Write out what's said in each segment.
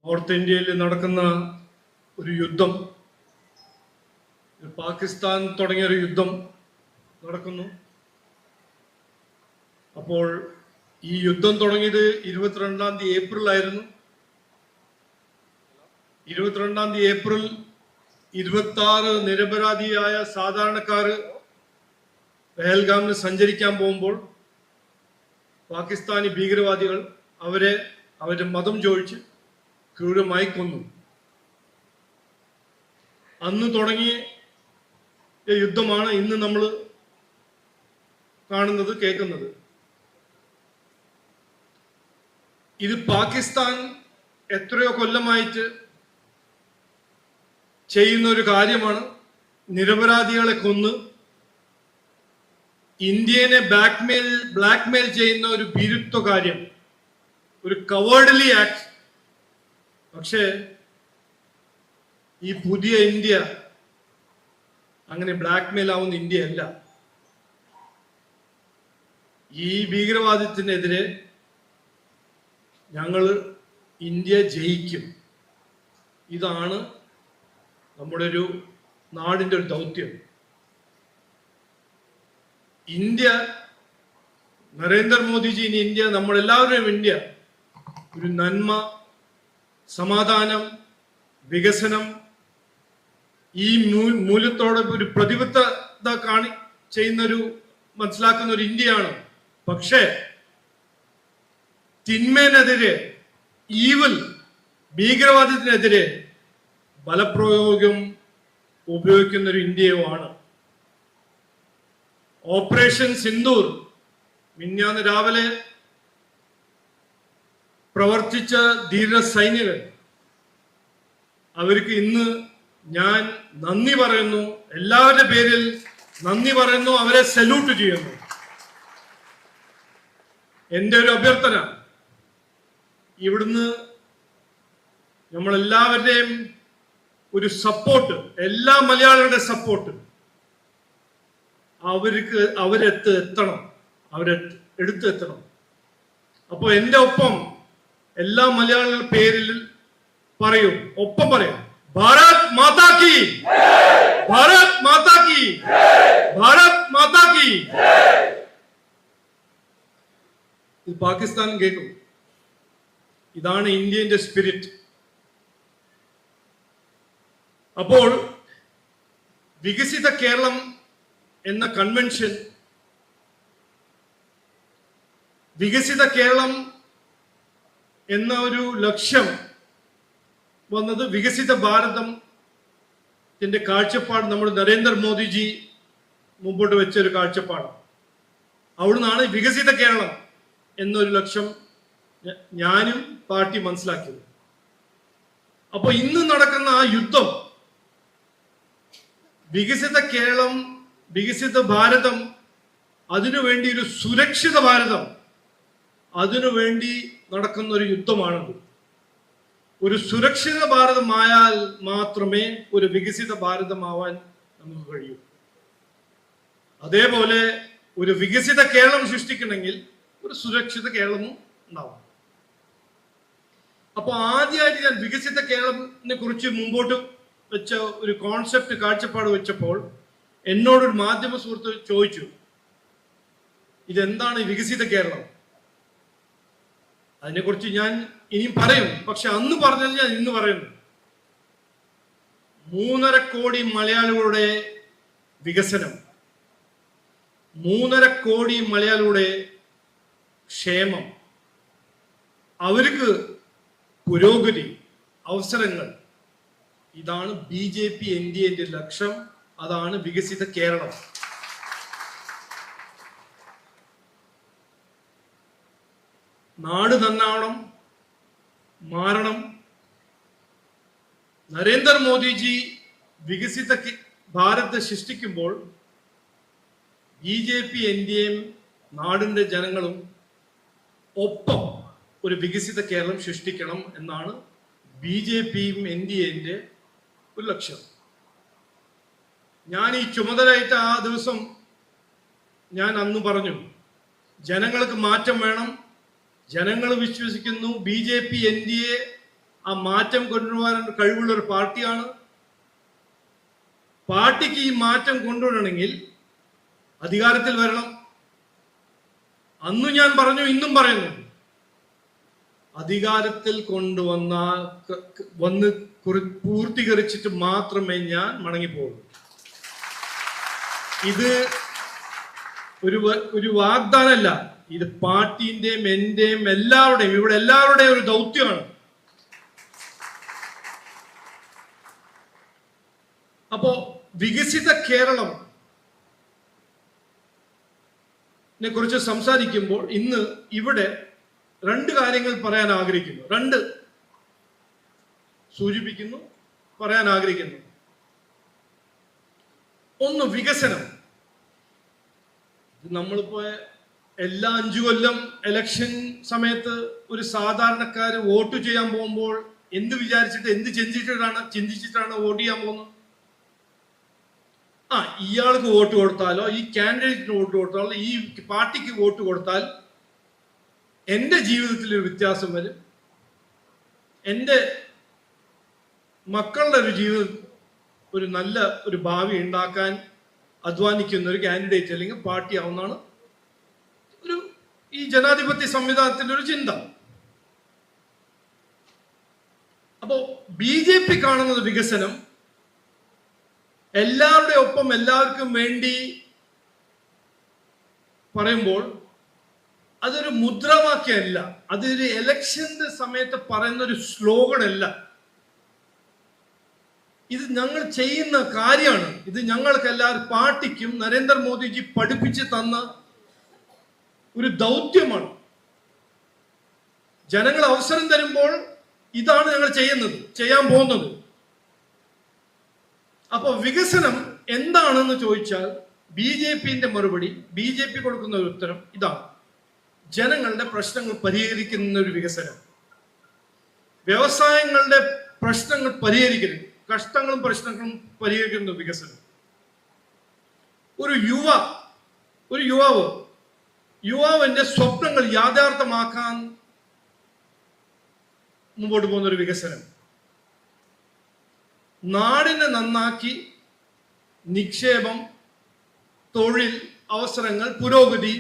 North ഇന്ത്യയിൽ നടക്കുന്ന ഒരു യുദ്ധം, പാകിസ്ഥാൻ തുടങ്ങിയ ഒരു യുദ്ധം നടക്കുന്നു. അപ്പോൾ ഈ യുദ്ധം തുടങ്ങിയത് 22 ഏപ്രിൽ ആയിരുന്നു. 22 ഏപ്രിൽ 26 നിരപരാധിയായ സാധാരണക്കാർ പെഹൽഗാമിന് സഞ്ചരിക്കാൻ പോകുമ്പോൾ പാകിസ്ഥാനി ഭീകരവാദികൾ അവരുടെ മതം ചോദിച്ച് ക്രൂരമായി കൊന്നു. അന്ന് തുടങ്ങിയ യുദ്ധമാണ് ഇന്ന് നമ്മൾ കാണുന്നത്, കേൾക്കുന്നത്. ഇത് പാകിസ്ഥാൻ എത്രയോ കൊല്ലമായിട്ട് ചെയ്യുന്ന ഒരു കാര്യമാണ്. നിരപരാധികളെ കൊന്ന് ഇന്ത്യനെ ബ്ലാക്ക്മെയിൽ ചെയ്യുന്ന ഒരു ഭീരുത്വ കാര്യം, ഒരു കവേർഡ്ലി ആക്ട്. പക്ഷേ ഈ പുതിയ ഇന്ത്യ അങ്ങനെ ബ്ലാക്ക്മെയിൽ ആവുന്ന ഇന്ത്യ അല്ല. ഈ ഭീകരവാദത്തിനെതിരെ ഞങ്ങൾ ഇന്ത്യ ജയിക്കും. ഇതാണ് നമ്മുടെ ഒരു നാടിൻ്റെ ഒരു ദൗത്യം. ഇന്ത്യ, നരേന്ദ്രമോദിജി, ഇനി ഇന്ത്യ, നമ്മളെല്ലാവരും ഇന്ത്യ ഒരു നന്മ, സമാധാനം, വികസനം, ഈ മൂല്യത്തോടെ ഒരു പ്രതിബദ്ധത ചെയ്യുന്നൊരു മനസ്സിലാക്കുന്ന ഒരു ഇന്ത്യയാണ്. പക്ഷേ തിന്മേനെതിരെ, ഈവൽ, ഭീകരവാദത്തിനെതിരെ ബലപ്രയോഗം ഉപയോഗിക്കുന്ന ഒരു ഇന്ത്യയുമാണ്. ഓപ്പറേഷൻ സിന്ദൂർ മിഞ്ഞാന്ന് രാവിലെ പ്രവർത്തിച്ച ധീര സൈനികർ, അവർക്ക് ഇന്ന് ഞാൻ നന്ദി പറയുന്നു, എല്ലാവരുടെ പേരിൽ നന്ദി പറയുന്നു, അവരെ സല്യൂട്ട് ചെയ്യുന്നു. എൻ്റെ ഒരു അഭ്യർത്ഥന, ഇവിടുന്ന് നമ്മളെല്ലാവരുടെയും ഒരു സപ്പോർട്ട്, എല്ലാ മലയാളികളുടെ സപ്പോർട്ട് അവരെടുത്തെത്തണം. അപ്പോൾ എൻ്റെ ഒപ്പം എല്ലാ മലയാളികളുടെ പേരിൽ പറയും, ഒപ്പം പറയാം, ഭാരത് മാതാ കി, ഭാരത് മാതാ കി, ഭാരത് മാതാ കി. ഇത് പാകിസ്ഥാൻ കേൾക്കും. ഇതാണ് ഇന്ത്യന്റെ സ്പിരിറ്റ്. അപ്പോൾ വികസിത കേരളം എന്ന കൺവെൻഷൻ, വികസിത കേരളം എന്ന ഒരു ലക്ഷ്യം വന്നത് വികസിത ഭാരതത്തിന്റെ കാഴ്ചപ്പാട് നമ്മൾ നരേന്ദ്രമോദിജി മുമ്പോട്ട് വെച്ച ഒരു കാഴ്ചപ്പാട്. അവിടുന്നാണ് വികസിത കേരളം എന്നൊരു ലക്ഷ്യം ഞാനും പാർട്ടി മനസ്സിലാക്കിയത്. അപ്പൊ ഇന്ന് നടക്കുന്ന ആ യുദ്ധം, വികസിത കേരളം, വികസിത ഭാരതം, അതിനുവേണ്ടി ഒരു സുരക്ഷിത ഭാരതം, അതിനുവേണ്ടി നടക്കുന്ന ഒരു യുദ്ധമാണത്. ഒരു സുരക്ഷിത ഭാരതമായാൽ മാത്രമേ ഒരു വികസിത ഭാരതമാവാൻ നമുക്ക് കഴിയൂ. അതേപോലെ ഒരു വികസിത കേരളം സൃഷ്ടിക്കണമെങ്കിൽ ഒരു സുരക്ഷിത കേരളവും ഉണ്ടാവും. അപ്പൊ ആദ്യമായിട്ട് ഞാൻ വികസിത കേരളത്തിനെ കുറിച്ച് മുമ്പോട്ട് വെച്ച ഒരു കോൺസെപ്റ്റ്, കാഴ്ചപ്പാട് വെച്ചപ്പോൾ എന്നോടൊരു മാധ്യമ സുഹൃത്ത് ചോദിച്ചു, ഇതെന്താണ് വികസിത കേരളം? അതിനെക്കുറിച്ച് ഞാൻ ഇനിയും പറയും, പക്ഷെ അന്ന് പറഞ്ഞത് ഞാൻ ഇന്ന് പറയുന്നു. 3.5 കോടി മലയാളികളുടെ വികസനം, 3.5 കോടി മലയാളികളുടെ ക്ഷേമം, അവർക്ക് പുരോഗതി, അവസരങ്ങൾ, ഇതാണ് BJP NDAന്റെ ലക്ഷ്യം. അതാണ് വികസിത കേരളം. നാട് നന്നാവണം, മാറണം. നരേന്ദ്രമോദിജി വികസിത ഭാരത് സൃഷ്ടിക്കുമ്പോൾ BJP NDAയും നാടിന്റെ ജനങ്ങളും ഒപ്പം ഒരു വികസിത കേരളം സൃഷ്ടിക്കണം എന്നാണ് BJPയും NDAന്റെ ഒരു ലക്ഷ്യം. ഞാൻ ഈ ചുമതലയായിട്ട് ആ ദിവസം ഞാൻ അന്ന് പറഞ്ഞു, ജനങ്ങൾക്ക് മാറ്റം വേണം. ജനങ്ങൾ വിശ്വസിക്കുന്നു BJP NDA ആ മാറ്റം കൊണ്ടുവരാൻ കഴിവുള്ള ഒരു പാർട്ടിയാണ്. പാർട്ടിക്ക് ഈ മാറ്റം കൊണ്ടുവരണമെങ്കിൽ അധികാരത്തിൽ വരണം. അന്നും ഞാൻ പറഞ്ഞു, ഇന്നും പറയുന്നു, അധികാരത്തിൽ വന്ന് പൂർത്തീകരിച്ചിട്ട് മാത്രമേ ഞാൻ മടങ്ങിപ്പോകൂ. ഇത് ഒരു വാഗ്ദാനമല്ല, ഇത് പാർട്ടിന്റെയും എന്റെയും എല്ലാവരുടെയും, ഇവിടെ എല്ലാവരുടെയും ഒരു ദൗത്യമാണ്. അപ്പോ വികസിത കേരളം കുറിച്ച് സംസാരിക്കുമ്പോൾ ഇന്ന് ഇവിടെ രണ്ട് കാര്യങ്ങൾ പറയാൻ ആഗ്രഹിക്കുന്നു, സൂചിപ്പിക്കുന്നു, പറയാൻ ആഗ്രഹിക്കുന്നു. ഒന്ന്, വികസനം. നമ്മളിപ്പോ എല്ലാ 5 കൊല്ലം ഇലക്ഷൻ സമയത്ത് ഒരു സാധാരണക്കാര് വോട്ട് ചെയ്യാൻ പോകുമ്പോൾ എന്ത് വിചാരിച്ചിട്ട്, എന്ത് ചിന്തിച്ചിട്ടാണ് വോട്ട് ചെയ്യാൻ പോകുന്നത്? ഇയാൾക്ക് വോട്ട് കൊടുത്താലോ, ഈ കാൻഡിഡേറ്റിന് വോട്ട് കൊടുത്താലോ, ഈ പാർട്ടിക്ക് വോട്ട് കൊടുത്താൽ എൻ്റെ ജീവിതത്തിൽ ഒരു വ്യത്യാസം വരും, എൻ്റെ മക്കളുടെ ഒരു ജീവിതം, ഒരു നല്ല ഒരു ഭാവി ഉണ്ടാക്കാൻ അധ്വാനിക്കുന്ന ഒരു കാൻഡിഡേറ്റ് അല്ലെങ്കിൽ പാർട്ടി ആവുന്നതാണ് ഈ ജനാധിപത്യ സംവിധാനത്തിന്റെ ഒരു ചിന്ത. അപ്പോ BJP കാണുന്നത് വികസനം എല്ലാവരുടെ ഒപ്പം എല്ലാവർക്കും വേണ്ടി പറയുമ്പോൾ അതൊരു മുദ്രാവാക്യമല്ല, അതൊരു ഇലക്ഷന്റെ സമയത്ത് പറയുന്ന ഒരു സ്ലോഗൻ അല്ല. ഇത് ഞങ്ങൾ ചെയ്യുന്ന കാര്യമാണ്. ഇത് ഞങ്ങൾക്ക് എല്ലാവരും, പാർട്ടിക്കും നരേന്ദ്രമോദിജി പഠിപ്പിച്ച് തന്ന ഒരു ദൗത്യമാണ്. ജനങ്ങൾ അവസരം തരുമ്പോൾ ഇതാണ് ഞങ്ങൾ ചെയ്യാൻ പോകുന്നത്. അപ്പൊ വികസനം എന്താണെന്ന് ചോദിച്ചാൽ BJPന്റെ മറുപടി, BJP കൊടുക്കുന്ന ഒരു ഉത്തരം ഇതാണ്: ജനങ്ങളുടെ പ്രശ്നങ്ങൾ പരിഹരിക്കുന്ന ഒരു വികസനം, വ്യവസായങ്ങളുടെ പ്രശ്നങ്ങൾ പരിഹരിക്കുന്നു, കഷ്ടങ്ങളും പ്രശ്നങ്ങളും പരിഹരിക്കുന്ന വികസനം. ഒരു യുവാവിന്റെ സ്വപ്നങ്ങൾ യാഥാർത്ഥ്യമാക്കാൻ മുമ്പോട്ട് പോകുന്ന ഒരു വികസനം, നാടിനെ നന്നാക്കി നിക്ഷേപം, തൊഴിൽ അവസരങ്ങൾ, പുരോഗതി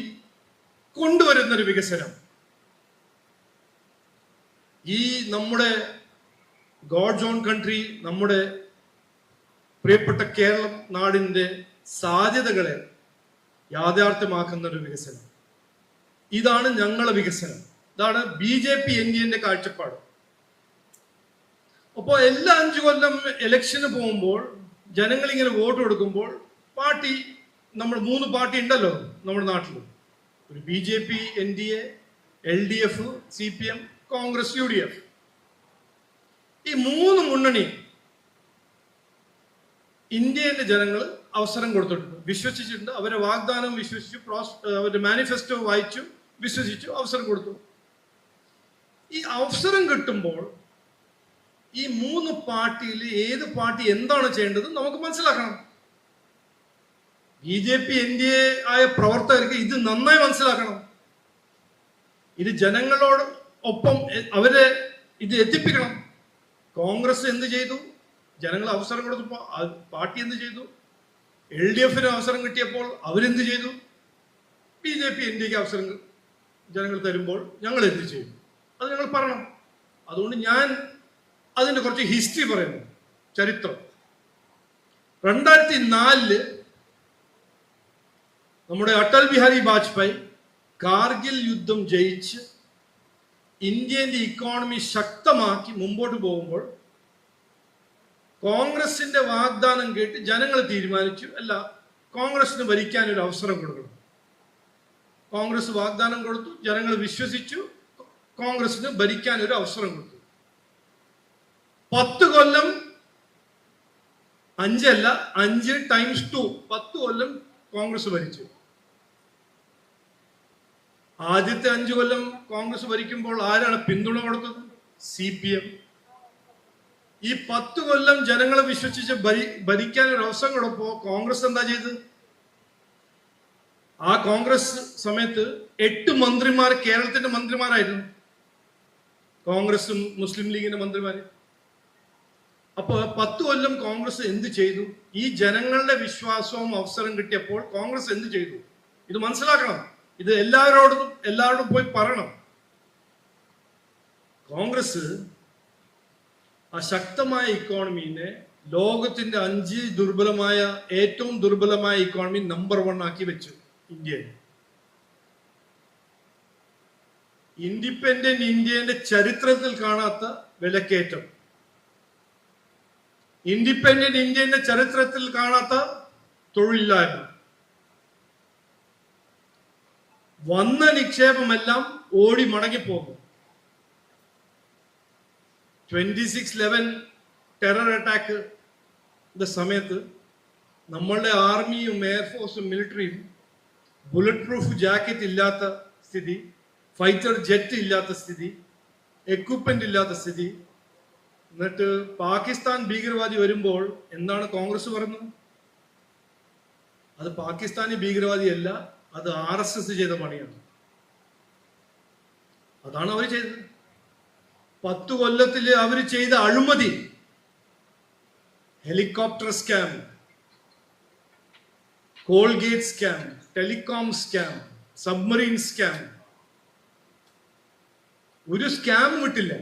കൊണ്ടുവരുന്നൊരു വികസനം. ഈ നമ്മുടെ ഗോഡ്സ് ഓൺ കൺട്രി, നമ്മുടെ പ്രിയപ്പെട്ട കേരളം നാടിന്റെ സാധ്യതകളെ യാഥാർത്ഥ്യമാക്കുന്ന ഒരു വികസനം. ഇതാണ് ഞങ്ങളുടെ വികസനം, ഇതാണ് BJP NDAന്റെ കാഴ്ചപ്പാട്. അപ്പോൾ എല്ലാ 5 കൊല്ലം ഇലക്ഷന് പോകുമ്പോൾ ജനങ്ങൾ ഇങ്ങനെ വോട്ട് കൊടുക്കുമ്പോൾ പാർട്ടി, നമ്മൾ 3 പാർട്ടി ഉണ്ടല്ലോ നമ്മുടെ നാട്ടിൽ, ഒരു BJP NDA, LDF, CPM, Congress, UDF. ഈ 3 മുന്നണി ഇന്ത്യയിലെ ജനങ്ങൾ അവസരം കൊടുത്തിട്ടുണ്ട്, വിശ്വസിച്ചിട്ടുണ്ട്. അവരെ വാഗ്ദാനം വിശ്വസിച്ചു, അവരുടെ മാനിഫെസ്റ്റോ വായിച്ചു, വിശ്വസിച്ചു, അവസരം കൊടുത്തു. ഈ അവസരം കിട്ടുമ്പോൾ ഈ 3 പാർട്ടിയിൽ ഏത് പാർട്ടി എന്താണ് ചെയ്യേണ്ടത് നമുക്ക് മനസ്സിലാക്കണം. BJP NDA ആയ പ്രവർത്തകർക്ക് ഇത് നന്നായി മനസ്സിലാക്കണം. ഇത് ജനങ്ങളോട് ഒപ്പം അവരെ ഇത് എത്തിപ്പിക്കണം. കോൺഗ്രസ് എന്ത് ചെയ്തു? ജനങ്ങൾ അവസരം കൊടുത്തപ്പോൾ പാർട്ടി എന്ത് ചെയ്തു? LDFന് അവസരം കിട്ടിയപ്പോൾ അവരെന്ത് ചെയ്തു? BJP NDAക്ക് അവസരം ജനങ്ങൾ തരുമ്പോൾ ഞങ്ങൾ എന്ത് ചെയ്യും? അത് ഞങ്ങൾ പറയണം. അതുകൊണ്ട് ഞാൻ അതിന്റെ കുറച്ച് ഹിസ്റ്ററി പറയുന്നു, ചരിത്രം. 2004 നമ്മുടെ അടൽ ബിഹാരി വാജ്പേയി കാർഗിൽ യുദ്ധം ജയിച്ച് ഇന്ത്യന്റെ ഇക്കോണമി ശക്തമാക്കി മുമ്പോട്ട് പോകുമ്പോൾ കോൺഗ്രസിന്റെ വാഗ്ദാനം കേട്ട് ജനങ്ങൾ തീരുമാനിച്ചു, അല്ല, കോൺഗ്രസിന് ഭരിക്കാൻ ഒരു അവസരം കൊടുക്കണം. കോൺഗ്രസ് വാഗ്ദാനം കൊടുത്തു, ജനങ്ങൾ വിശ്വസിച്ചു, കോൺഗ്രസിന് ഭരിക്കാൻ ഒരു അവസരം കൊടുത്തു. 10 കൊല്ലം, 5 അല്ല, 5 × 2, 10 കൊല്ലം കോൺഗ്രസ് ഭരിച്ചു. ആദ്യത്തെ 5 കൊല്ലം കോൺഗ്രസ് ഭരിക്കുമ്പോൾ ആരാണ് പിന്തുണ കൊടുത്തത്? CPM. ഈ 10 കൊല്ലം ജനങ്ങളെ വിശ്വസിച്ച് ഭരിക്കാൻ ഒരു അവസരം കൊടുപ്പോ കോൺഗ്രസ് എന്താ ചെയ്തത്? ആ കോൺഗ്രസ് സമയത്ത് 8 മന്ത്രിമാർ കേരളത്തിന്റെ മന്ത്രിമാരായിരുന്നു. കോൺഗ്രസും മുസ്ലിം ലീഗിന്റെ മന്ത്രിമാര്. അപ്പൊ 10 കൊല്ലം കോൺഗ്രസ് എന്ത് ചെയ്തു? ഈ ജനങ്ങളുടെ വിശ്വാസവും അവസരം കിട്ടിയപ്പോൾ കോൺഗ്രസ് എന്ത് ചെയ്തു? ഇത് മനസ്സിലാക്കണം. ഇത് എല്ലാവരോടും പോയി പറയണം. കോൺഗ്രസ് ആ ശക്തമായ ഇക്കോണമിനെ ലോകത്തിന്റെ 5 ഏറ്റവും ദുർബലമായ ഇക്കോണമി നമ്പർ 1 ആക്കി വെച്ചു ഇന്ത്യയിൽ. ഇൻഡിപെൻഡന്റ് ഇന്ത്യയുടെ ചരിത്രത്തിൽ കാണാത്ത വിലക്കയറ്റം, ഇൻഡിപെൻഡന്റ് ഇന്ത്യയുടെ ചരിത്രത്തിൽ കാണാത്ത തൊഴിലില്ലായ്മ, വന്ന നിക്ഷേപമെല്ലാം ഓടി മടങ്ങിപ്പോകും. 26/11 ടെറർ അറ്റാക്ക് സമയത്ത് നമ്മളുടെ ആർമിയും എയർഫോഴ്സും മിലിറ്ററിയും ബുള്ളറ്റ് പ്രൂഫ് ജാക്കറ്റ് ഇല്ലാത്ത സ്ഥിതി, ഫൈറ്റർ ജെറ്റ് ഇല്ലാത്ത സ്ഥിതി, എക്വിപ്മെന്റ് ഇല്ലാത്ത സ്ഥിതി. എന്നിട്ട് പാകിസ്ഥാൻ ഭീകരവാദി വരുമ്പോൾ എന്താണ് കോൺഗ്രസ് പറഞ്ഞത്? അത് പാകിസ്ഥാനി ഭീകരവാദിയല്ല, അത് RSS ചെയ്ത പണിയാണ്. അതാണ് അവർ ചെയ്തത്. 10 കൊല്ലത്തിൽ അവർ ചെയ്ത അഴിമതി, helicopter scam, Colgate scam, telecom scam, submarine scam, ഒരു സ്കാം വിട്ടില്ല.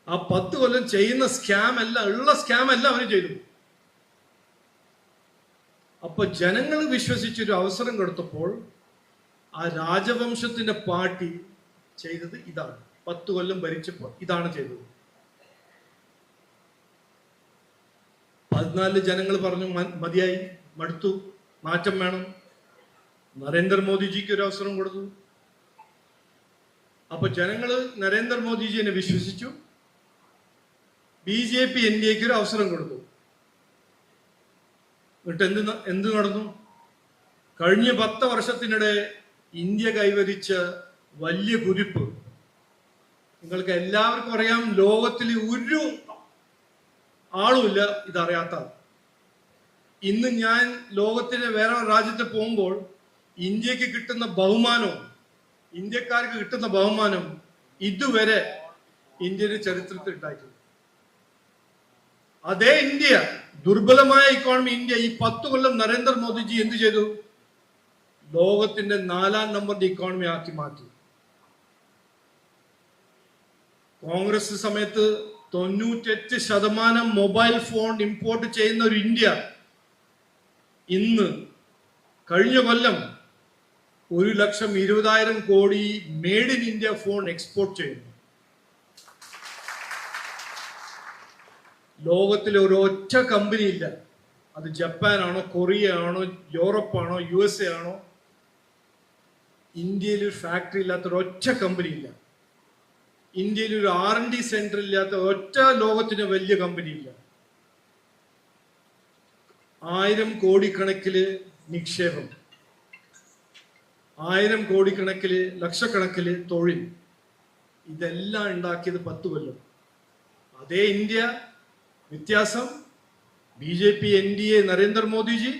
ആ 10 കൊല്ലം ചെയ്യുന്ന ഉള്ള സ്കാം അല്ല അവർ ചെയ്തു. അപ്പൊ ജനങ്ങൾ വിശ്വസിച്ചൊരു അവസരം കൊടുത്തപ്പോൾ ആ രാജവംശത്തിന്റെ പാർട്ടി ചെയ്തത് ഇതാണ്. 10 കൊല്ലം ഭരിച്ചപ്പോൾ ഇതാണ് ചെയ്തത്. 14 ജനങ്ങൾ പറഞ്ഞു മതിയായി, മടുത്തു, മാറ്റം വേണം. നരേന്ദ്രമോദിജിക്ക് ഒരു അവസരം കൊടുത്തു. അപ്പൊ ജനങ്ങള് നരേന്ദ്രമോദിജിനെ വിശ്വസിച്ചു. BJP NDAക്ക് ഒരു അവസരം കൊടുത്തു. എന്നിട്ട് എന്ത് നടന്നു? കഴിഞ്ഞ 10 വർഷത്തിനിടെ ഇന്ത്യ കൈവരിച്ച വലിയ കുതിപ്പ് നിങ്ങൾക്ക് എല്ലാവർക്കും അറിയാം. ലോകത്തിൽ ഒരു ആളുമില്ല ഇതറിയാത്ത. ഇന്ന് ഞാൻ ലോകത്തിലെ വേറെ രാജ്യത്ത് പോകുമ്പോൾ ഇന്ത്യക്ക് കിട്ടുന്ന ബഹുമാനവും ഇന്ത്യക്കാർക്ക് കിട്ടുന്ന ബഹുമാനം ഇതുവരെ ഇന്ത്യയുടെ ചരിത്രത്തിൽ ഉണ്ടായിട്ടില്ല. അതേ ഇന്ത്യ, ദുർബലമായ ഇക്കോണമി ഇന്ത്യ, ഈ 10 കൊല്ലം നരേന്ദ്രമോദിജി എന്ത് ചെയ്തു? ലോകത്തിന്റെ 4ാം നമ്പറിന്റെ ഇക്കോണമി ആക്കി മാറ്റി. കോൺഗ്രസ് സമയത്ത് 98% മൊബൈൽ ഫോൺ ഇമ്പോർട്ട് ചെയ്യുന്ന ഒരു ഇന്ത്യ ഇന്ന് കഴിഞ്ഞ കൊല്ലം 1,20,000 കോടി made in India phone export ചെയ്യുന്നു. ലോകത്തിലെ ഒരു ഒറ്റ കമ്പനി ഇല്ല, അത് ജപ്പാനാണോ, കൊറിയ ആണോ, യൂറോപ്പാണോ, USA ആണോ, ഇന്ത്യയിൽ ഒരു ഫാക്ടറി ഇല്ലാത്ത ഒരൊറ്റ കമ്പനി ഇല്ല. ഇന്ത്യയിൽ ഒരു R&D സെന്റർ ഇല്ലാത്ത ഒറ്റ ലോകത്തിന് വലിയ കമ്പനി ഇല്ല. 1000 കോടിക്കണക്കില് നിക്ഷേപം, 1000 കോടിക്കണക്കില്, ലക്ഷക്കണക്കില് തൊഴിൽ, ഇതെല്ലാം ഉണ്ടാക്കിയത് 10 കൊല്ലം. അതേ ഇന്ത്യ, വ്യത്യാസം BJP NDA നരേന്ദ്രമോദിജി,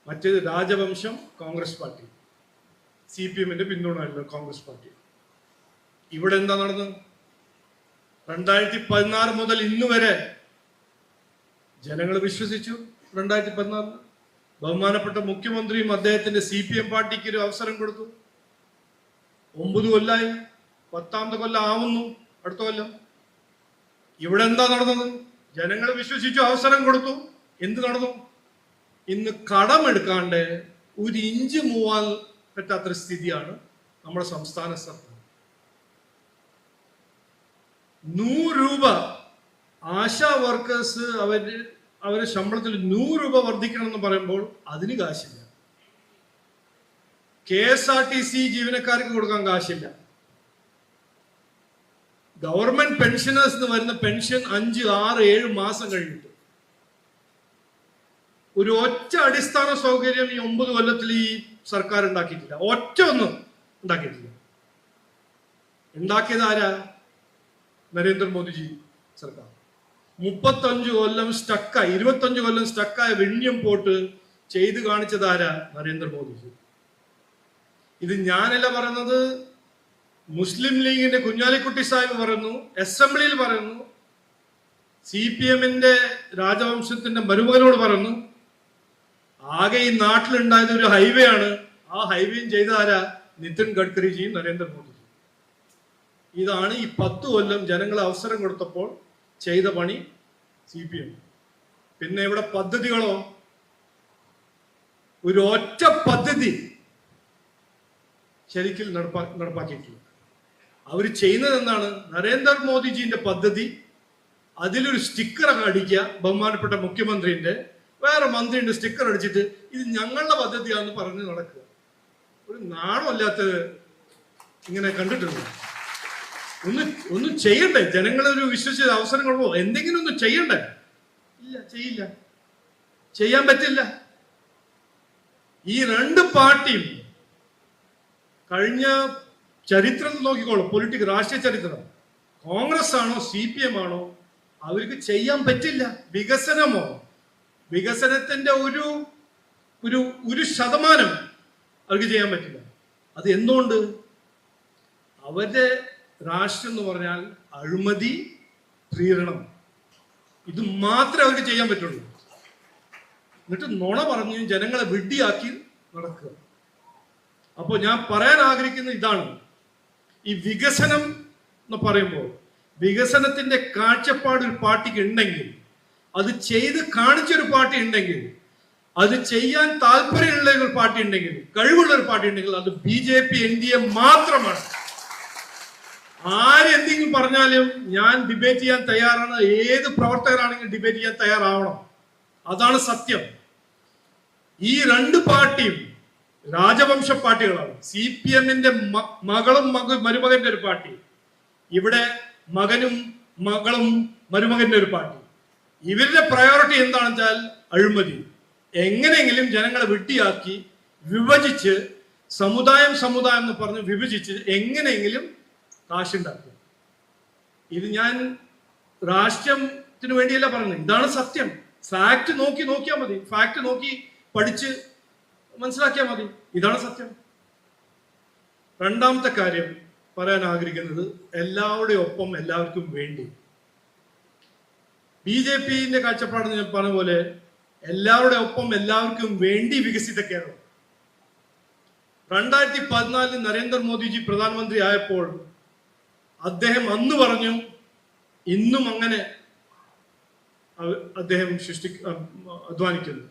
മറ്റേത് രാജവംശം കോൺഗ്രസ് പാർട്ടി, CPMന്റെ പിന്തുണയുള്ള കോൺഗ്രസ് പാർട്ടി. ഇവിടെ എന്താ നടന്നത്? 2016 മുതൽ ഇന്ന് വരെ ജനങ്ങൾ വിശ്വസിച്ചു. 2016 ബഹുമാനപ്പെട്ട മുഖ്യമന്ത്രിയും അദ്ദേഹത്തിന്റെ CPM പാർട്ടിക്ക് ഒരു അവസരം കൊടുത്തു. 9 കൊല്ലായി, 10ാമത്തെ കൊല്ലം ആവുന്നു അടുത്ത കൊല്ലം. ഇവിടെ എന്താ നടന്നത്? ജനങ്ങൾ വിശ്വസിച്ചു, അവസരം കൊടുത്തു. എന്ത് നടന്നു? ഇന്ന് കടമെടുക്കാണ്ട് ഒരു ഇഞ്ച് മൂവാൻ പറ്റാത്തൊരു സ്ഥിതിയാണ് നമ്മുടെ സംസ്ഥാന സർക്കാർ. 100 രൂപ ആശാ വർക്കേഴ്സ് അവരുടെ ശമ്പളത്തിൽ 100 രൂപ വർദ്ധിക്കണം എന്ന് പറയുമ്പോൾ അതിന് കാശില്ല. KSRTC ജീവനക്കാർക്ക് കൊടുക്കാൻ കാശില്ല. ഗവൺമെന്റ് പെൻഷനേഴ്സിന് വരുന്ന പെൻഷൻ 5, 6, 7 മാസം കഴിഞ്ഞിട്ട്. ഒരു ഒറ്റ അടിസ്ഥാന സൗകര്യം ഈ 9 കൊല്ലത്തിൽ ഈ സർക്കാർ ഉണ്ടാക്കിയിട്ടില്ല. ഒറ്റ ഒന്നും ഉണ്ടാക്കിയിട്ടില്ല. ഉണ്ടാക്കിയത് ആരാ? നരേന്ദ്രമോദിജി സർക്കാർ. 35 കൊല്ലം സ്റ്റക്കായി, 25 കൊല്ലം സ്റ്റക്കായ വിഴിഞ്ഞം പോർട്ട് ചെയ്ത് കാണിച്ചത് ആരാ? നരേന്ദ്രമോദിജി. ഇത് ഞാനല്ല പറയുന്നത്, മുസ്ലിം ലീഗിന്റെ കുഞ്ഞാലിക്കുട്ടി സാഹിബ് പറയുന്നു, അസംബ്ലിയിൽ പറയുന്നു, CPM-ന്റെ രാജവംശത്തിന്റെ മരുമകനോട് പറയുന്നു, ആകെ ഈ നാട്ടിലുണ്ടായത് ഒരു ഹൈവേ ആണ്, ആ ഹൈവേയും ചെയ്ത ആരാ? നിതിൻ ഗഡ്കരിജിയും നരേന്ദ്രമോദിജിയും. ഇതാണ് ഈ 10 കൊല്ലം ജനങ്ങൾ അവസരം കൊടുത്തപ്പോൾ ചെയ്ത പണി CPM. പിന്നെ ഇവിടെ പദ്ധതികളോ, ഒരു ഒറ്റ പദ്ധതി ശരിക്കും നടപ്പാക്കിയിട്ടില്ല. അവർ ചെയ്യുന്നത് എന്താണ്? നരേന്ദ്രമോദിജിന്റെ പദ്ധതി, അതിലൊരു സ്റ്റിക്കർ അടിക്കുക, ബഹുമാനപ്പെട്ട മുഖ്യമന്ത്രിന്റെ, വേറെ മന്ത്രിയുടെ സ്റ്റിക്കർ അടിച്ചിട്ട് ഇത് ഞങ്ങളുടെ പദ്ധതിയാണെന്ന് പറഞ്ഞ് നടക്കുക. ഒരു നാണമില്ലാത്ത ഇങ്ങനെ കണ്ടിട്ടുണ്ട്. ഒന്നും ചെയ്യണ്ടേ? ജനങ്ങളൊരു വിശ്വസിച്ച അവസരം കൊടുക്കുമോ? എന്തെങ്കിലും ഒന്നും ചെയ്യണ്ടേ? ഇല്ല, ചെയ്യില്ല, ചെയ്യാൻ പറ്റില്ല. ഈ 2 പാർട്ടിയും കഴിഞ്ഞ ചരിത്രം നോക്കിക്കോളൂ, പൊളിറ്റിക്കൽ രാഷ്ട്രീയ ചരിത്രം, കോൺഗ്രസ് ആണോ CPM ആണോ, അവർക്ക് ചെയ്യാൻ പറ്റില്ല. വികസനത്തിന്റെ ഒരു ശതമാനം അവർക്ക് ചെയ്യാൻ പറ്റില്ല. അത് എന്തുകൊണ്ട്? അവരുടെ രാഷ്ട്രം എന്ന് പറഞ്ഞാൽ അഴിമതി, പ്രീരണം, ഇത് മാത്രമേ അവർക്ക് ചെയ്യാൻ പറ്റുള്ളൂ. എന്നിട്ട് നുണ പറഞ്ഞ് ജനങ്ങളെ വിഡ്ഢിയാക്കി നടക്കുക. അപ്പോൾ ഞാൻ പറയാൻ ആഗ്രഹിക്കുന്നത് ഇതാണ്, ഈ വികസനം എന്ന് പറയുമ്പോൾ വികസനത്തിന്റെ കാഴ്ചപ്പാട് ഒരു പാർട്ടിക്ക് ഉണ്ടെങ്കിൽ, അത് ചെയ്ത് കാണിച്ചൊരു പാർട്ടി ഉണ്ടെങ്കിൽ, അത് ചെയ്യാൻ താല്പര്യമുള്ള ഒരു പാർട്ടി ഉണ്ടെങ്കിൽ, കഴിവുള്ള ഒരു പാർട്ടി ഉണ്ടെങ്കിൽ, അത് BJP NDA മാത്രമാണ്. ആരെന്തെങ്കിലും പറഞ്ഞാലും ഞാൻ ഡിബേറ്റ് ചെയ്യാൻ തയ്യാറാണ്. ഏത് പ്രവർത്തകരാണെങ്കിലും ഡിബേറ്റ് ചെയ്യാൻ തയ്യാറാവണം. അതാണ് സത്യം. ഈ 2 പാർട്ടിയും രാജവംശ പാർട്ടികളാണ്. CPM-ന്റെ മകളും മരുമകന്റെ ഒരു പാർട്ടി, ഇവിടെ മകനും മകളും മരുമകന്റെ ഒരു പാർട്ടി. ഇവരുടെ പ്രയോറിറ്റി എന്താണെന്ന് വെച്ചാൽ അഴിമതി. എങ്ങനെയെങ്കിലും ജനങ്ങളെ വിട്ടിയാക്കി വിഭജിച്ച് സമുദായം എന്ന് പറഞ്ഞ് വിഭജിച്ച് എങ്ങനെയെങ്കിലും കാശുണ്ടാക്കുക. ഇത് ഞാൻ രാഷ്ട്രീയത്തിന് വേണ്ടിയല്ല പറയുന്നത്, ഇതാണ് സത്യം. ഫാക്ട് നോക്കിയാൽ മതി, ഫാക്ട് നോക്കി പഠിച്ച് മനസ്സിലാക്കിയാൽ മതി. ഇതാണ് സത്യം. രണ്ടാമത്തെ കാര്യം പറയാൻ ആഗ്രഹിക്കുന്നത്, എല്ലാവരുടെയും ഒപ്പം എല്ലാവർക്കും വേണ്ടി. BJP-ന്റെ കാഴ്ചപ്പാട് ഞാൻ പറഞ്ഞ പോലെ എല്ലാവരുടെ ഒപ്പം എല്ലാവർക്കും വേണ്ടി വികസിത കേരളം. 2014 നരേന്ദ്രമോദിജി പ്രധാനമന്ത്രി ആയപ്പോൾ അദ്ദേഹം അന്ന് പറഞ്ഞു, ഇന്നും അങ്ങനെ അദ്ദേഹം അധ്വാനിക്കുന്നു.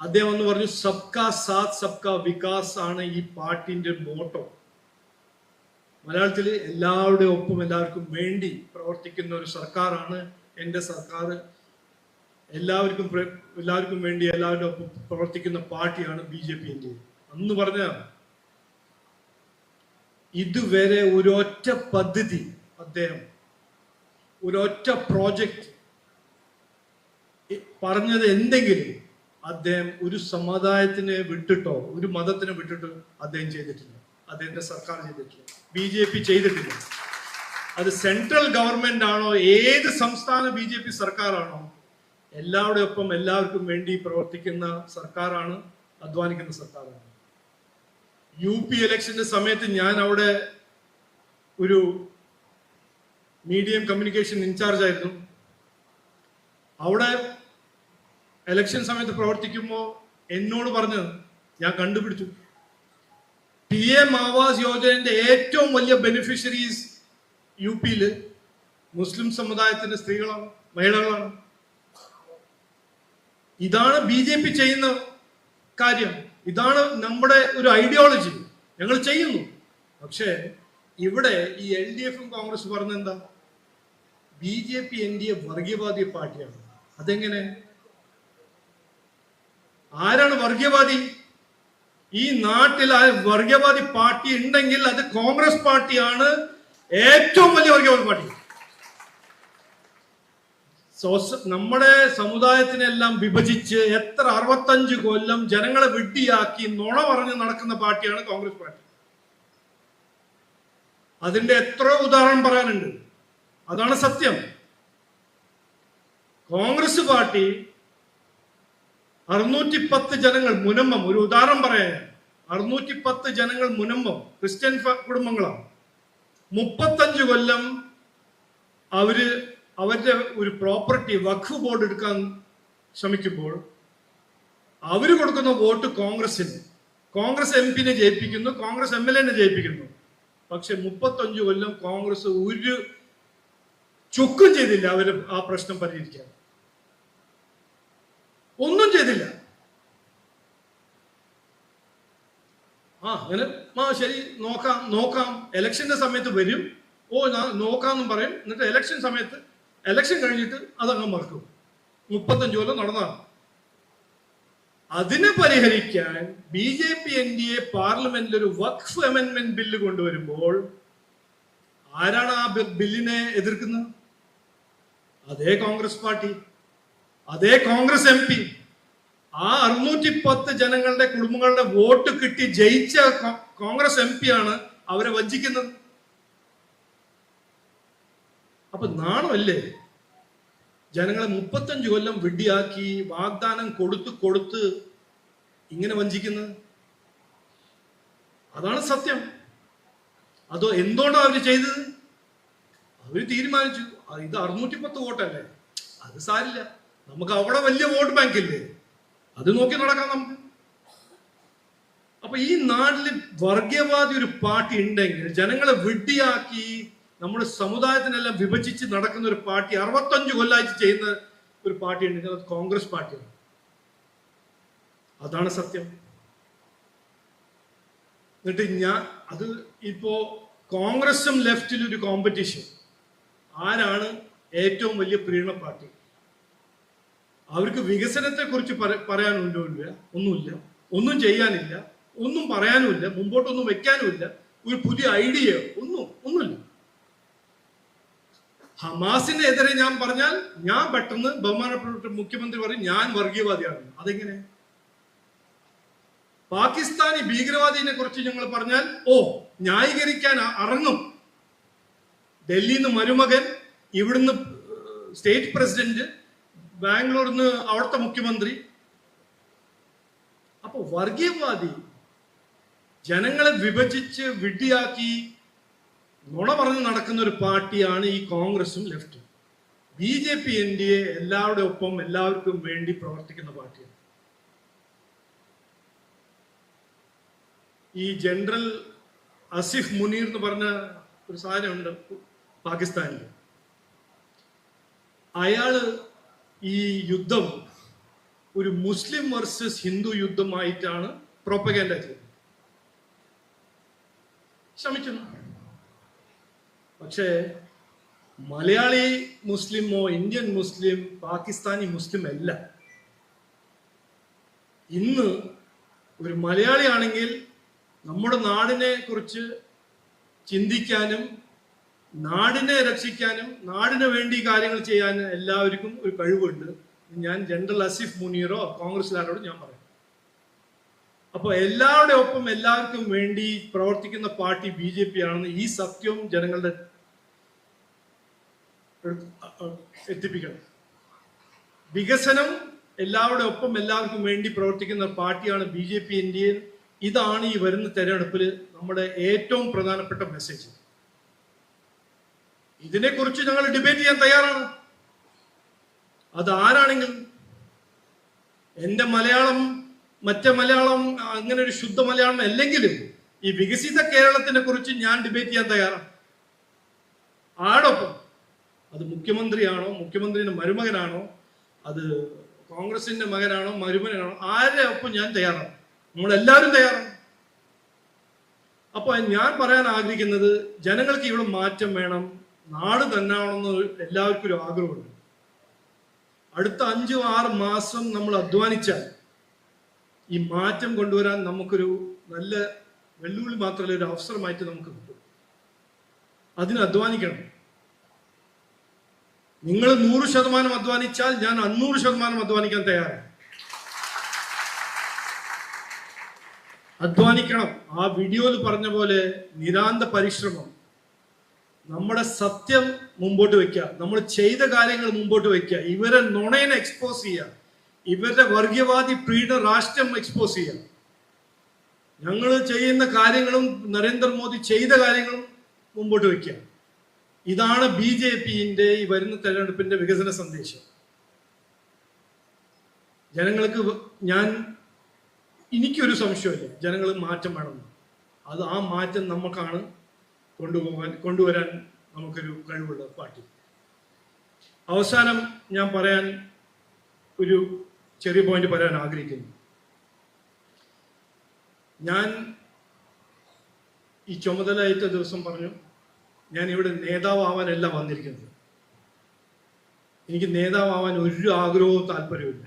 അദ്ദേഹം എന്ന് പറഞ്ഞു, സബ്കാ സാത്ത് സബ്കാ വികാസ് ആണ് ഈ പാർട്ടിന്റെ മോട്ടോ. മലയാളത്തിൽ എല്ലാവരുടെ ഒപ്പം എല്ലാവർക്കും വേണ്ടി പ്രവർത്തിക്കുന്ന ഒരു സർക്കാരാണ് എൻ്റെ സർക്കാർ. എല്ലാവർക്കും വേണ്ടി എല്ലാവരുടെ ഒപ്പം പ്രവർത്തിക്കുന്ന പാർട്ടിയാണ് BJP NDA. അന്ന് പറഞ്ഞതാണ്. ഇതുവരെ ഒരൊറ്റ പദ്ധതി, അദ്ദേഹം ഒരൊറ്റ പ്രോജക്റ്റ് പറഞ്ഞത് എന്തെങ്കിലും അദ്ദേഹം ഒരു സമുദായത്തിനെ വിട്ടിട്ടോ ഒരു മതത്തിനെ വിട്ടിട്ടോ അദ്ദേഹം ചെയ്തിട്ടില്ല. അദ്ദേഹത്തിന്റെ സർക്കാർ ചെയ്തിട്ടില്ല, BJP ചെയ്തിട്ടില്ല. അത് സെൻട്രൽ ഗവൺമെന്റ് ആണോ, ഏത് സംസ്ഥാന BJP സർക്കാരാണോ, എല്ലാവരുടെ ഒപ്പം എല്ലാവർക്കും വേണ്ടി പ്രവർത്തിക്കുന്ന സർക്കാരാണ്, അധ്വാനിക്കുന്ന സർക്കാരാണ്. UP ഇലക്ഷന്റെ സമയത്ത് ഞാൻ അവിടെ ഒരു മീഡിയം കമ്മ്യൂണിക്കേഷൻ ഇൻചാർജ് ആയിരുന്നു. അവിടെ ഇലക്ഷൻ സമയത്ത് പ്രവർത്തിക്കുമ്പോൾ എന്നോട് പറഞ്ഞത് ഞാൻ കണ്ടുപിടിച്ചു, PM ആവാസ് യോജനയുടെ ഏറ്റവും വലിയ ബെനിഫിഷ്യറീസ് UP-യിൽ മുസ്ലിം സമുദായത്തിന്റെ സ്ത്രീകളാണ്, മഹിളകളാണ്. ഇതാണ് BJP ചെയ്യുന്ന കാര്യം, ഇതാണ് നമ്മുടെ ഒരു ഐഡിയോളജി. ഞങ്ങൾ ചെയ്യുന്നു. പക്ഷേ ഇവിടെ ഈ LDF-ഉം കോൺഗ്രസ് പറഞ്ഞെന്താ, BJP NDA വർഗീയവാദി പാർട്ടിയാണ്. അതെങ്ങനെ? ആരാണ് വർഗീയവാദി? ഈ നാട്ടിൽ ആ വർഗീയവാദി പാർട്ടി ഉണ്ടെങ്കിൽ അത് കോൺഗ്രസ് പാർട്ടിയാണ് ഏറ്റവും വലിയ വർഗീയവാദി പാർട്ടി. നമ്മുടെ സമുദായത്തിനെല്ലാം വിഭജിച്ച് 65 കൊല്ലം ജനങ്ങളെ വിഡ്ഢിയാക്കി നുണ പറഞ്ഞ് നടക്കുന്ന പാർട്ടിയാണ് കോൺഗ്രസ് പാർട്ടി. അതിന്റെ എത്രയോ ഉദാഹരണം പറയാനുണ്ട്. അതാണ് സത്യം. കോൺഗ്രസ് പാർട്ടി 610 ജനങ്ങൾ മുനമ്പം, ഒരു ഉദാഹരണം പറയാൻ, 610 ജനങ്ങൾ മുനമ്പം ക്രിസ്ത്യൻ കുടുംബങ്ങളാണ്. 35 കൊല്ലം അവരുടെ ഒരു പ്രോപ്പർട്ടി വഖഫ് ബോർഡ് എടുക്കാൻ ശ്രമിക്കുമ്പോൾ അവര് കൊടുക്കുന്ന വോട്ട് കോൺഗ്രസിന്, കോൺഗ്രസ് എംപിനെ ജയിപ്പിക്കുന്നു, കോൺഗ്രസ് MLA ജയിപ്പിക്കുന്നു. പക്ഷെ 35 കൊല്ലം കോൺഗ്രസ് ഒരു ചുക്കും ചെയ്തില്ല അവര് ആ പ്രശ്നം പരിഹരിക്കാൻ. ഒന്നും ചെയ്തില്ല. അങ്ങനെ ശരി, നോക്കാം ഇലക്ഷന്റെ സമയത്ത് വരും, നോക്കാമെന്നും പറയും. എന്നിട്ട് ഇലക്ഷൻ സമയത്ത്, ഇലക്ഷൻ കഴിഞ്ഞിട്ട് അതങ്ങ് മറക്കും. 35 കൊല്ലം നടന്നതാണ്. അതിനെ പരിഹരിക്കാൻ BJP NDA പാർലമെന്റിൽ ഒരു വഖഫ് അമെൻഡ്മെന്റ് ബില്ല് കൊണ്ടുവരുമ്പോൾ ആരാണ് ആ ബില്ലിനെ എതിർക്കുന്നത്? അതേ കോൺഗ്രസ് പാർട്ടി, അതേ കോൺഗ്രസ് MP. ആ 610 ജനങ്ങളുടെ കുടുംബങ്ങളുടെ വോട്ട് കിട്ടി ജയിച്ച കോൺഗ്രസ് MP ആണ് അവരെ വഞ്ചിക്കുന്നത്. അപ്പൊ നാണമല്ലേ ജനങ്ങളെ 35 കൊല്ലം വിഡ്ഢിയാക്കി വാഗ്ദാനം കൊടുത്ത് ഇങ്ങനെ വഞ്ചിക്കുന്നത്? അതാണ് സത്യം. അതോ എന്തുകൊണ്ടാണ് അവര് ചെയ്തത്? അവര് തീരുമാനിച്ചു ഇത് 610 വോട്ടല്ലേ, അത് സാരില്ല, നമുക്ക് അവിടെ വലിയ വോട്ട് ബാങ്ക് ഇല്ലേ, അത് നോക്കി നടക്കാം നമുക്ക്. അപ്പൊ ഈ നാട്ടില് വർഗീയവാദി ഒരു പാർട്ടി ഉണ്ടെങ്കിൽ, ജനങ്ങളെ വിഡ്ഢിയാക്കി നമ്മുടെ സമുദായത്തിനെല്ലാം വിഭജിച്ച് നടക്കുന്ന ഒരു പാർട്ടി 65 കൊല്ലമായിട്ട് ചെയ്യുന്ന ഒരു പാർട്ടി ഉണ്ടെങ്കിൽ അത് കോൺഗ്രസ് പാർട്ടിയാണ്. അതാണ് സത്യം. എന്നിട്ട് അത് ഇപ്പോ കോൺഗ്രസും ലെഫ്റ്റിൽ ഒരു കോമ്പറ്റീഷൻ. ആരാണ് ഏറ്റവും വലിയ പ്രീണ പാർട്ടി? അവർക്ക് വികസനത്തെ കുറിച്ച് പറയാനുണ്ടോ? ഇല്ല, ഒന്നുമില്ല. ഒന്നും ചെയ്യാനില്ല, ഒന്നും പറയാനുമില്ല, മുമ്പോട്ടൊന്നും വെക്കാനുമില്ല, ഒരു പുതിയ ഐഡിയ ഒന്നുമില്ല. ഹമാസിന്റെ എതിരെ ഞാൻ പറഞ്ഞാൽ ഞാൻ പെട്ടെന്ന് ബഹുമാനപ്പെട്ട മുഖ്യമന്ത്രി പറയും ഞാൻ വർഗീയവാദിയാണ്. അതെങ്ങനെ? പാകിസ്ഥാനി ഭീകരവാദിനെ കുറിച്ച് ഞങ്ങൾ പറഞ്ഞാൽ ന്യായീകരിക്കാൻ ഇറങ്ങും. ഡൽഹിയിൽ നിന്ന് മരുമകൻ, ഇവിടുന്ന് സ്റ്റേറ്റ് പ്രസിഡന്റ്, ബാംഗ്ലൂരിൽ നിന്ന് അവിടുത്തെ മുഖ്യമന്ത്രി. അപ്പൊ വർഗീയവാദി ജനങ്ങളെ വിഭജിച്ച് വിഡ്ഢിയാക്കി നുണ പറഞ്ഞ് നടക്കുന്ന ഒരു പാർട്ടിയാണ് ഈ കോൺഗ്രസും ലെഫ്റ്റും. BJP NDA എല്ലാവരുടെ ഒപ്പം എല്ലാവർക്കും വേണ്ടി പ്രവർത്തിക്കുന്ന പാർട്ടിയാണ്. ഈ ജനറൽ അസിഫ് മുനീർ എന്ന് പറഞ്ഞ ഒരു സാധനമുണ്ട് പാകിസ്ഥാനിൽ. അയാള് ഈ യുദ്ധം ഒരു മുസ്ലിം വേഴ്സസ് ഹിന്ദു യുദ്ധമായിട്ടാണ് പ്രൊപ്പഗൻഡ ചെയ്തത്, ശ്രമിക്കുന്നു. പക്ഷേ മലയാളി മുസ്ലിമോ ഇന്ത്യൻ മുസ്ലിം പാകിസ്ഥാനി മുസ്ലിം അല്ല. ഇന്ന് ഒരു മലയാളി ആണെങ്കിൽ നമ്മുടെ നാടിനെ കുറിച്ച് ചിന്തിക്കാനും നാടിനെ രക്ഷിക്കാനും നാടിന് വേണ്ടി കാര്യങ്ങൾ ചെയ്യാനും എല്ലാവർക്കും ഒരു കഴിവുണ്ട്. ഞാൻ ജനറൽ അസിഫ് മുനീറോ കോൺഗ്രസ്സുകാരോട് ഞാൻ പറയും. അപ്പൊ എല്ലാവരുടെ ഒപ്പം എല്ലാവർക്കും വേണ്ടി പ്രവർത്തിക്കുന്ന പാർട്ടി BJP ആണെന്ന് ഈ സത്യവും ജനങ്ങളുടെ എത്തിപ്പിക്കണം. വികസനം എല്ലാവരുടെ ഒപ്പം എല്ലാവർക്കും വേണ്ടി പ്രവർത്തിക്കുന്ന പാർട്ടിയാണ് BJP NDA. ഇതാണ് ഈ വരുന്ന തെരഞ്ഞെടുപ്പിൽ നമ്മുടെ ഏറ്റവും പ്രധാനപ്പെട്ട മെസ്സേജ്. ഇതിനെക്കുറിച്ച് ഞങ്ങൾ ഡിബേറ്റ് ചെയ്യാൻ തയ്യാറാണ്. അത് ആരാണെങ്കിലും. എന്റെ മലയാളം മറ്റേ മലയാളം അങ്ങനെ ഒരു ശുദ്ധ മലയാളം അല്ലെങ്കിലും ഈ വികസിത കേരളത്തിനെ കുറിച്ച് ഞാൻ ഡിബേറ്റ് ചെയ്യാൻ തയ്യാറാണ്. ആടൊപ്പം അത് മുഖ്യമന്ത്രിയാണോ, മുഖ്യമന്ത്രിയുടെ മരുമകനാണോ, അത് കോൺഗ്രസിന്റെ മകനാണോ മരുമകനാണോ, ആരുടെ ഒപ്പം ഞാൻ തയ്യാറാണ്. നമ്മളെല്ലാവരും തയ്യാറാണ്. അപ്പൊ ഞാൻ പറയാൻ ആഗ്രഹിക്കുന്നത് ജനങ്ങൾക്ക് ഇവിടെ മാറ്റം വേണം, നാട് തന്നാണെന്ന് എല്ലാവർക്കും ഒരു ആഗ്രഹമുണ്ട്. അടുത്ത 5-6 മാസം നമ്മൾ അധ്വാനിച്ചാൽ ഈ മാറ്റം കൊണ്ടുവരാൻ നമുക്കൊരു നല്ല വെല്ലുവിളി മാത്രമല്ല ഒരു അവസരമായിട്ട് നമുക്ക് കിട്ടും. അതിന് അധ്വാനിക്കണം. നിങ്ങൾ 100% അധ്വാനിച്ചാൽ ഞാൻ 500% അധ്വാനിക്കാൻ തയ്യാറാണ്. അധ്വാനിക്കണം. ആ വീഡിയോയിൽ പറഞ്ഞ പോലെ നിരാന്ത പരിശ്രമം, നമ്മുടെ സത്യം മുമ്പോട്ട് വെക്കുക, നമ്മൾ ചെയ്ത കാര്യങ്ങൾ മുമ്പോട്ട് വെക്കുക, ഇവരെ നുണയെ എക്സ്പോസ് ചെയ്യുക, ഇവരുടെ വർഗീയവാദി പ്രീണ രാഷ്ട്രം എക്സ്പോസ് ചെയ്യുക. ഞങ്ങൾ ചെയ്യുന്ന കാര്യങ്ങളും നരേന്ദ്രമോദി ചെയ്ത കാര്യങ്ങളും മുമ്പോട്ട് വയ്ക്കുക. ഇതാണ് BJPന്റെ ഈ വരുന്ന തെരഞ്ഞെടുപ്പിന്റെ വികസന സന്ദേശം. ജനങ്ങൾക്ക് എനിക്കൊരു സംശയമില്ല, ജനങ്ങൾ മാറ്റം വേണമെന്ന്. ആ മാറ്റം നമുക്കാണ് കൊണ്ടുവരാൻ നമുക്കൊരു കഴിവുള്ള പാർട്ടി. അവസാനം ഞാൻ പറയാൻ ഒരു ചെറിയ പോയിന്റ് പറയാൻ ആഗ്രഹിക്കുന്നു. ഞാൻ ഈ ചുമതലയേറ്റ ദിവസം പറഞ്ഞു, ഞാൻ ഇവിടെ നേതാവാവാനല്ല വന്നിരിക്കുന്നത്. എനിക്ക് നേതാവാൻ ഒരു ആഗ്രഹവും താല്പര്യവുമില്ല.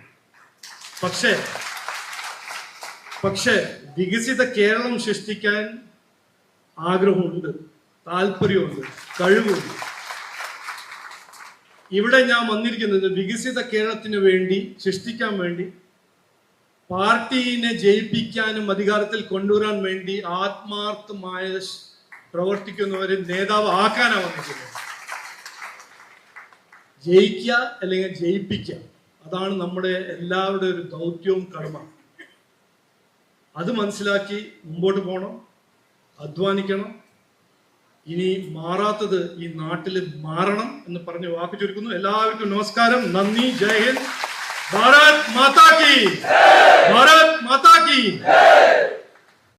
പക്ഷേ വികസിത കേരളം സൃഷ്ടിക്കാൻ ആഗ്രഹമുണ്ട്, താല്പര്യമുണ്ട്, കഴിവുണ്ട്. ഇവിടെ ഞാൻ വന്നിരിക്കുന്നത് വികസിത കേരളത്തിന് വേണ്ടി, സൃഷ്ടിക്കാൻ വേണ്ടി, പാർട്ടീനെ ജയിപ്പിക്കാനും അധികാരത്തിൽ കൊണ്ടുവരാൻ വേണ്ടി ആത്മാർത്ഥമായ പ്രവർത്തിക്കുന്നവരെ നേതാവ് ആക്കാനാണ് വന്നിരിക്കുന്നത്. ജയിക്കുക അല്ലെങ്കിൽ ജയിപ്പിക്കുക, അതാണ് നമ്മുടെ എല്ലാവരുടെ ഒരു ദൗത്യവും കടമ. അത് മനസ്സിലാക്കി മുമ്പോട്ട് പോകണം, അധ്വാനിക്കണം. ഇനി മാറാത്തത് ഈ നാട്ടിൽ മാറണം എന്ന് പറഞ്ഞ് വാക്ക് ചുരുക്കുന്നു. എല്ലാവർക്കും നമസ്കാരം, നന്ദി, ജയ് ഹിന്ദ്, ഭാരത് മാതാ കി, ഭാരത് മാതാ കി.